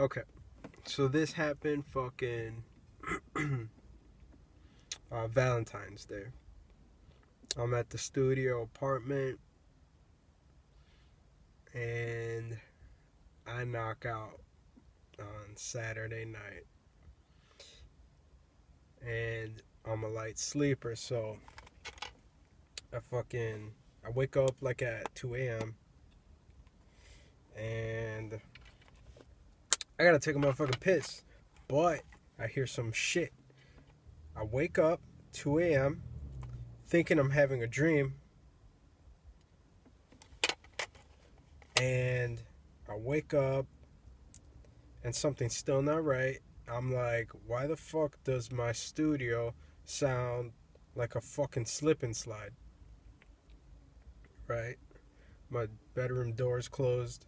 Okay, so this happened fucking Valentine's Day. I'm at the studio apartment and I knock out on Saturday night. And I'm a light sleeper, so I wake up like at 2 a.m. and I gotta take a motherfucking piss. But I hear some shit. I wake up 2 a.m. thinking I'm having a dream. And I wake up and something's still not right. I'm like, why the fuck does my studio sound like a fucking slip and slide? Right? My bedroom door's closed.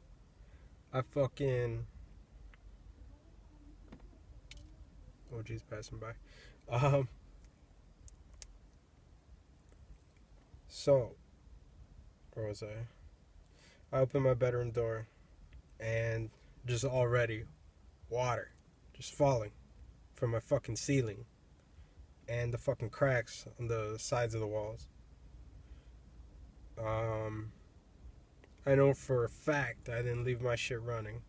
OG's passing by. So, where was I? I open my bedroom door and just already water just falling from my fucking ceiling and the fucking cracks on the sides of the walls. I know for a fact I didn't leave my shit running.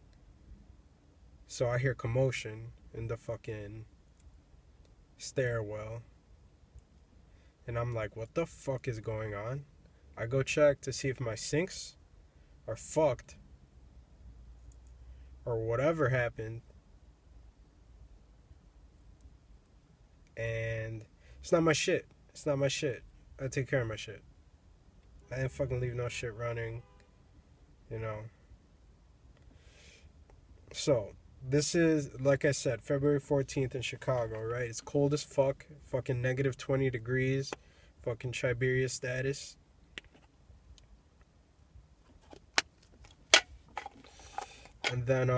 So I hear commotion in the fucking stairwell. And I'm like, what the fuck is going on? I go check to see if my sinks are fucked or whatever happened. And it's not my shit. It's not my shit. I take care of my shit. I didn't fucking leave no shit running. You know. So, this is, like I said, February 14th in Chicago, right? It's cold as fuck. Fucking negative 20 degrees. Fucking Siberia status. And then,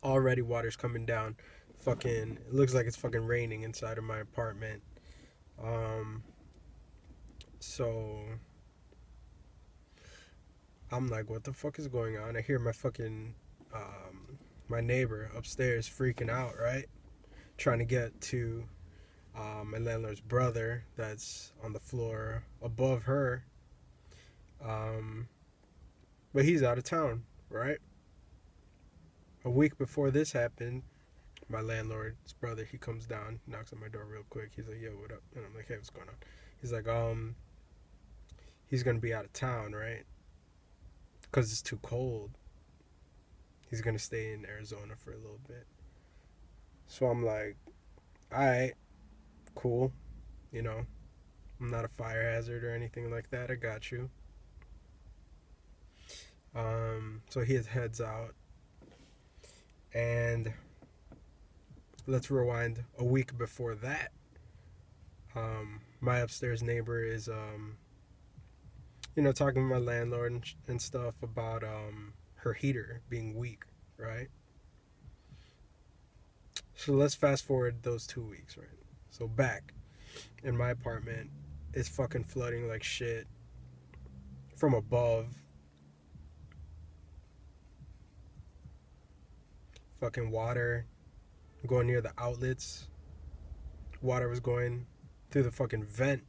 already water's coming down. Fucking, it looks like it's fucking raining inside of my apartment. So I'm like, what the fuck is going on? I hear my fucking, my neighbor upstairs freaking out, right? Trying to get to my landlord's brother that's on the floor above her. But he's out of town, right? A week before this happened, my landlord's brother, he comes down, knocks on my door real quick. He's like, yo, what up? And I'm like, hey, what's going on? He's like, he's going to be out of town, right? Because it's too cold. He's going to stay in Arizona for a little bit. So I'm like, alright, cool. You know, I'm not a fire hazard or anything like that. I got you. So he heads out. And let's rewind a week before that. My upstairs neighbor is, talking to my landlord and stuff about her heater being weak, right? So let's fast forward those 2 weeks, right? So back in my apartment, it's fucking flooding like shit from above. Fucking water going near the outlets. Water was going through the fucking vent.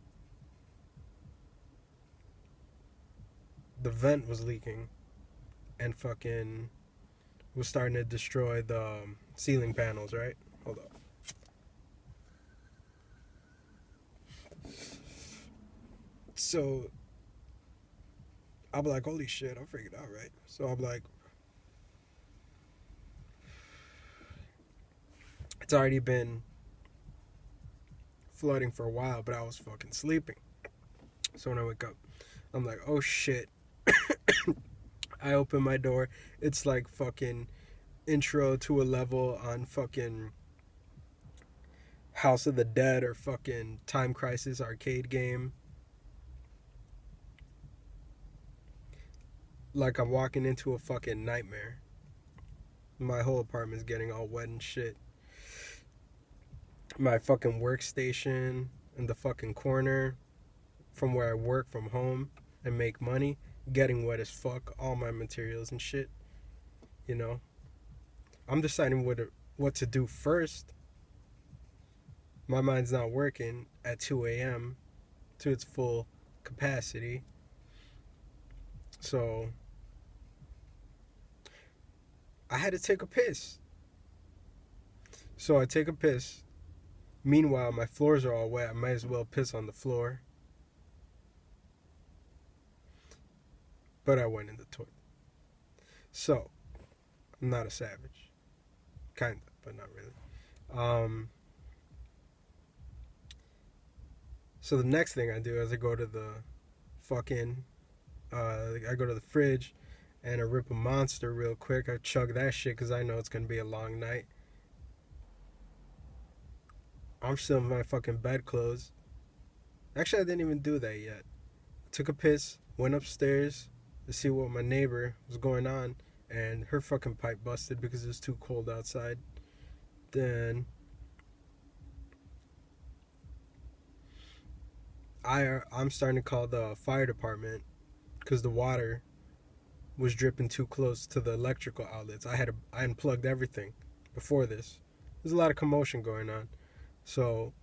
The vent was leaking and fucking was starting to destroy the ceiling panels, right? Hold up. So I'm like, holy shit, I figured out, right? So I'm like, it's already been flooding for a while, but I was fucking sleeping. So when I wake up, I'm like, oh shit. I open my door. It's like fucking Intro to a level on fucking House of the Dead or fucking Time Crisis arcade game. Like I'm walking into a fucking nightmare. My whole apartment's getting all wet and shit. My fucking workstation in the fucking corner from where I work from home and make money, getting wet as fuck. All my materials and shit. you know. I'm deciding what to do first. My mind's not working at 2 a.m. to its full capacity. So I had to take a piss. So I take a piss. Meanwhile, my floors are all wet. I might as well piss on the floor. But I went in the toilet. So, I'm not a savage. Kinda, but not really. So the next thing I do is I go to the I go to the fridge and I rip a Monster real quick. I chug that shit because I know it's going to be a long night. I'm still in my fucking bedclothes. Actually, I didn't even do that yet. I took a piss, went upstairs to see what my neighbor was going on, and her fucking pipe busted because it was too cold outside. Then I'm starting to call the fire department because the water was dripping too close to the electrical outlets. I unplugged everything before this. There's a lot of commotion going on. So,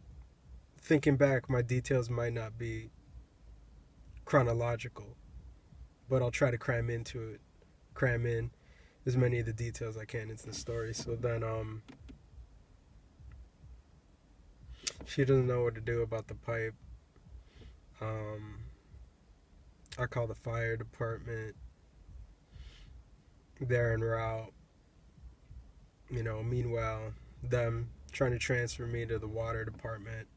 thinking back, my details might not be chronological, but I'll try to cram in as many of the details I can into the story. So then, she doesn't know what to do about the pipe. I call the fire department. They're en route. Meanwhile, them trying to transfer me to the water department,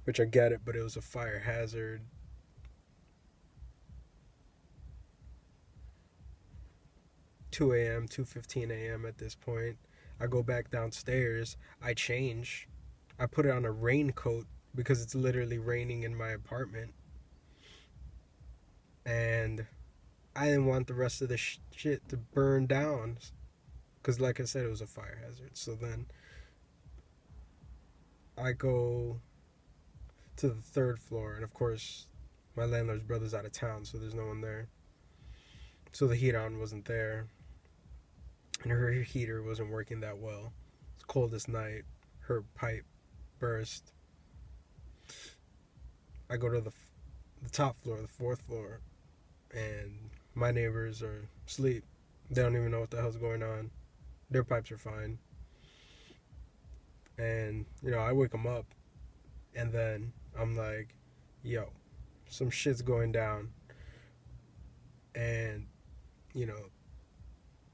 which I get it, but it was a fire hazard. (2 a.m., 2:15 a.m. at this point. I go back downstairs. I change. I put it on a raincoat because it's literally raining in my apartment. And I didn't want the rest of the shit to burn down. Because like I said, it was a fire hazard. So then I go to the third floor. And of course, my landlord's brother's out of town, so there's no one there. So the heat on wasn't there. And her heater wasn't working that well. It's coldest night. Her pipe burst. I go to the top floor, the fourth floor, and my neighbors are asleep. They don't even know what the hell's going on. Their pipes are fine. And, I wake them up, and then I'm like, yo, some shit's going down. And,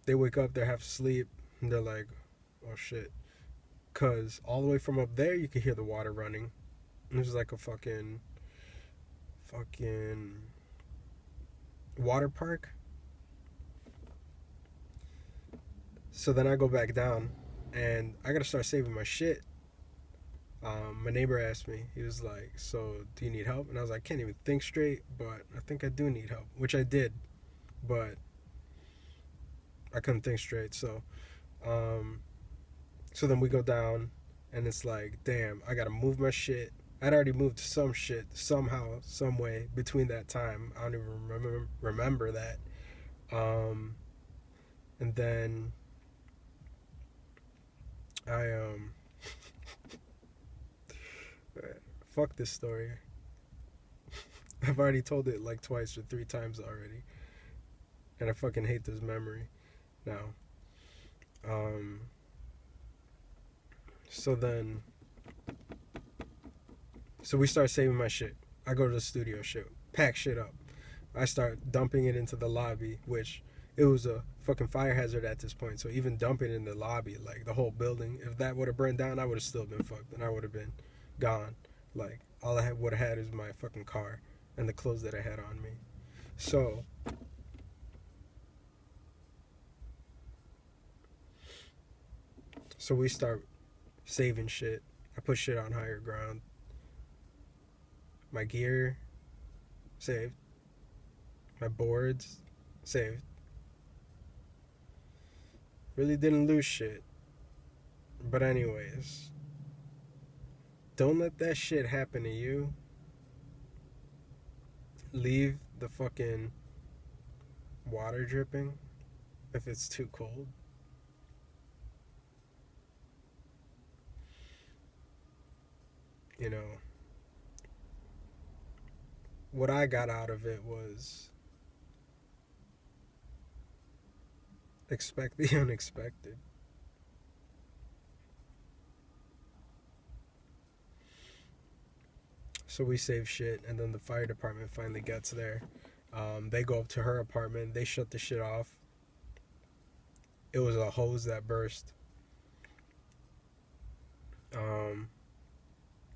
they wake up, they're half asleep, and they're like, oh shit. Because all the way from up there, you can hear the water running. And there's like a fucking water park. So then I go back down, and I gotta start saving my shit. My neighbor asked me, he was like, so do you need help? And I was like, I can't even think straight, but I think I do need help, which I did, but I couldn't think straight. So then we go down, and it's like, damn, I gotta move my shit. I'd already moved some shit somehow, some way between that time. I don't even remember that. And then I fuck this story. I've already told it like twice or 3 times already, and I fucking hate this memory now. So we start saving my shit. I go to the studio shit, pack shit up. I start dumping it into the lobby, which it was a fucking fire hazard at this point. So even dumping in the lobby, like the whole building, if that would have burned down, I would have still been fucked, and I would have been gone. Like all I would have had is my fucking car and the clothes that I had on me. So we start saving shit. I put shit on higher ground. My gear, saved. My boards, saved. Really didn't lose shit. But anyways, don't let that shit happen to you. Leave the fucking water dripping. if it's too cold. You know, what I got out of it was expect the unexpected. So we save shit, and then the fire department finally gets there. They go up to her apartment. They shut the shit off. It was a hose that burst.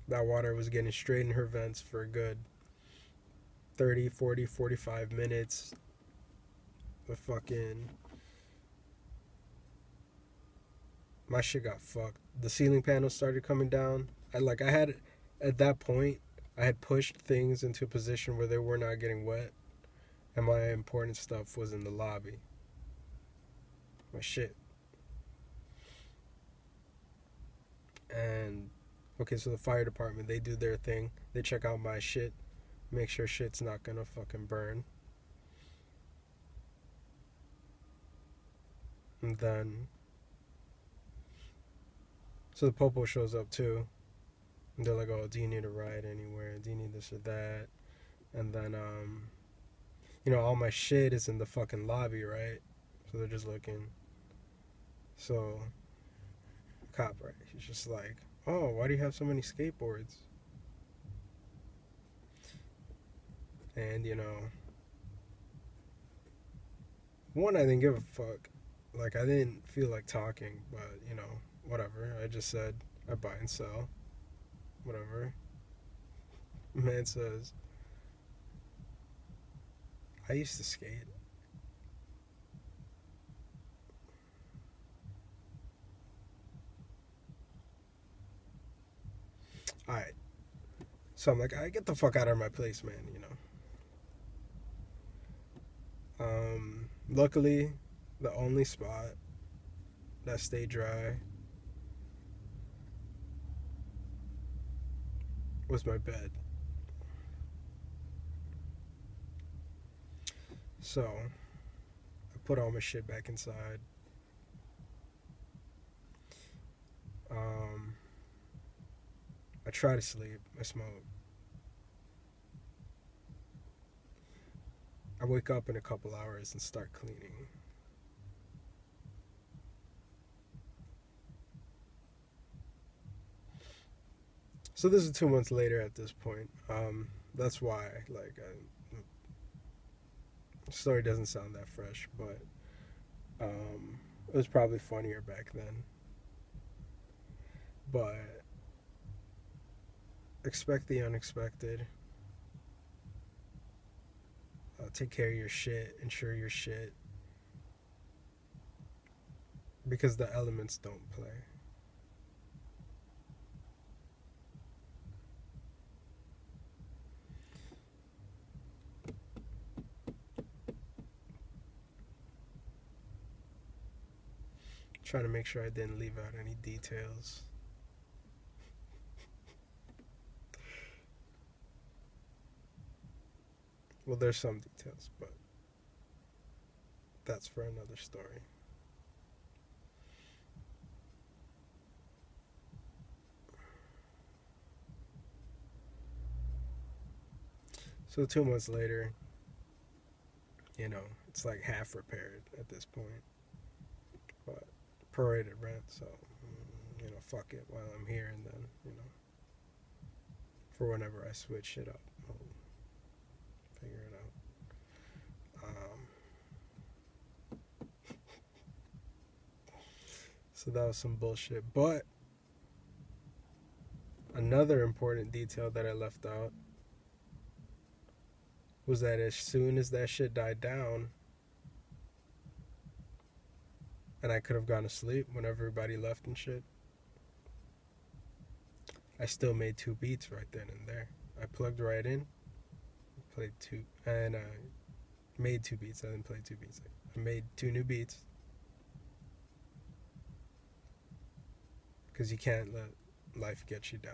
That water was getting straight in her vents for a good 30, 40, 45 minutes. The fucking... My shit got fucked. The ceiling panels started coming down. I had... At that point, I had pushed things into a position where they were not getting wet. And my important stuff was in the lobby. My shit. And... Okay, so the fire department, they do their thing. They check out my shit. Make sure shit's not gonna fucking burn. And then... So the popo shows up too. And they're like, oh, do you need a ride anywhere? Do you need this or that? And then, all my shit is in the fucking lobby, right? So they're just looking. So, cop, right? He's just like, oh, why do you have so many skateboards? And, one, I didn't give a fuck. Like, I didn't feel like talking, but, whatever. I just said, I buy and sell. Whatever. Man says, I used to skate. Alright. So I'm like, get the fuck out of my place, man, Luckily, the only spot that stayed dry was my bed. So, I put all my shit back inside. I try to sleep. I smoke. I wake up in a couple hours and start cleaning. So this is 2 months later at this point. That's why, the story doesn't sound that fresh, but it was probably funnier back then. But expect the unexpected. Take care of your shit. Ensure your shit. Because the elements don't play. Trying to make sure I didn't leave out any details. Well, there's some details, but that's for another story. So 2 months later, it's like half repaired at this point. But prorated rent, so, fuck it while I'm here, and then, for whenever I switch shit up, I'll figure it out. So that was some bullshit. But another important detail that I left out was that as soon as that shit died down, and I could have gone to sleep when everybody left and shit, I still made 2 beats right then and there. I plugged right in, played 2, and I made 2 beats. I didn't play 2 beats. I made 2 new beats. Because you can't let life get you down,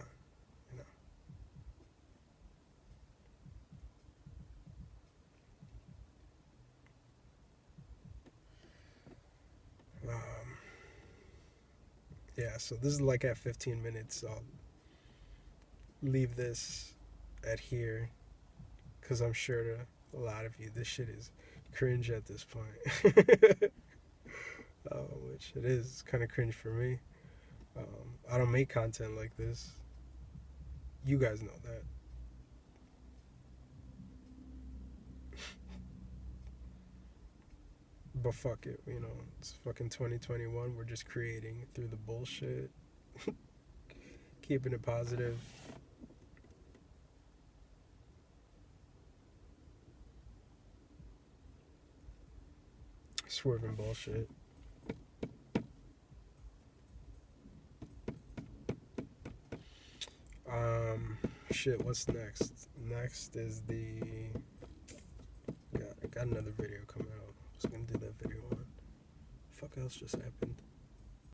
Yeah, so this is like at 15 minutes. So I'll leave this at here because I'm sure to a lot of you, this shit is cringe at this point. Which it is kind of cringe for me. I don't make content like this. You guys know that. But fuck it, you know, it's fucking 2021. We're just creating through the bullshit. Keeping it positive. Swerving bullshit. Shit, what's next? Next is the... I got another video coming out. I was gonna do that video on. Fuck else just happened?